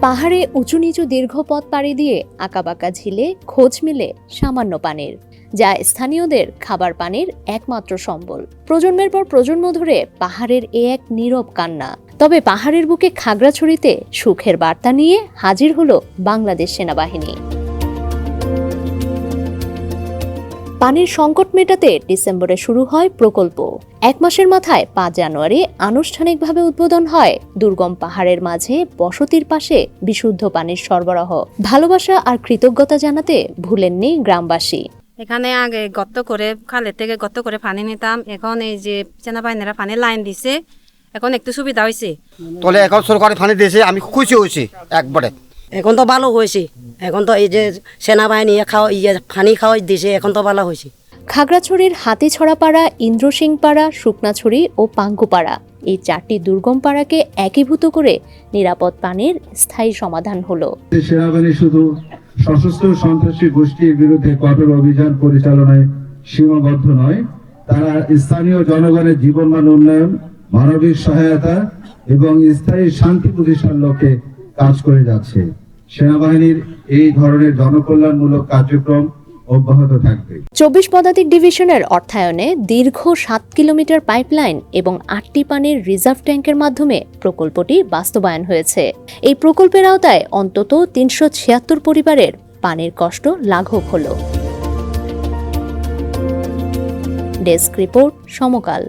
পাহাড়ে উঁচু নিচু দীর্ঘ পথ পাড়ি দিয়ে আঁকাবাঁকা ঝিলে খোঁজ মিলে সামান্য পানির, যা স্থানীয়দের খাবার পানির একমাত্র সম্বল। প্রজন্মের পর প্রজন্ম ধরে পাহাড়ের এ এক নীরব কান্না। তবে পাহাড়ের বুকে খাগড়াছড়িতে সুখের বার্তা নিয়ে হাজির হলো বাংলাদেশ সেনাবাহিনী। পানির সংকট মেটাতে ডিসেম্বরে শুরু হয় প্রকল্প। 1 মাসের মাথায় 5 জানুয়ারি আনুষ্ঠানিকভাবে উদ্বোধন হয় দুর্গম পাহাড়ের মাঝে বসতির পাশে বিশুদ্ধ পানির সরবরাহ। ভালোবাসা আর কৃতজ্ঞতা জানাতে ভুলেননি গ্রামবাসী। এখানে আগে গর্ত করে খালের থেকে গর্ত করে পানি নিতাম, এখন এই যে সেনাবাহিনীরা পানির লাইন দিছে, এখন একটু সুবিধা হয়েছে। তাহলে এখন সরকারি পানি দিয়েছে, আমি খুশি হয়েছি একবারে। এখন তো ভালো হয়েছে, এখন তো এই যে সেনাবাহিনী পানি খাওয়াই দিয়েছে, এখন তো ভালো হয়েছে। খাগড়াছড়ির হাতিছড়াপাড়া, ইন্দ্রসিংপাড়া, শুকনাছড়ি ও পাঙ্কুপাড়া, এই 4টি দুর্গম পাড়াকে একীভূত করে নিরাপদ পানির স্থায়ী সমাধান হলো। সেনাবাহিনী শুধু সশস্ত্র সন্ত্রাসী গোষ্ঠীর বিরুদ্ধে কঠোর অভিযান পরিচালনায় সীমাবদ্ধ নয়, তারা স্থানীয় জনগণের জীবনমান উন্নয়ন, মানবিক সহায়তা এবং স্থায়ী শান্তি প্রতিষ্ঠার লক্ষ্যে কাজ করে যাচ্ছে। সেনাবাহিনীর এই ধরনের জনকল্যাণমূলক কার্যক্রম অব্যাহত থাকবে। 24 পদাতিক ডিভিশনের অর্থায়নে দীর্ঘ 7 কিলোমিটার পাইপলাইন এবং 8টি পানির রিজার্ভ ট্যাঙ্কের মাধ্যমে প্রকল্পটি বাস্তবায়ন হয়েছে। এই প্রকল্পের আওতায় অন্তত 376 পরিবারের পানির কষ্ট লাঘব হলো। ডেস্ক রিপোর্ট, সমকাল।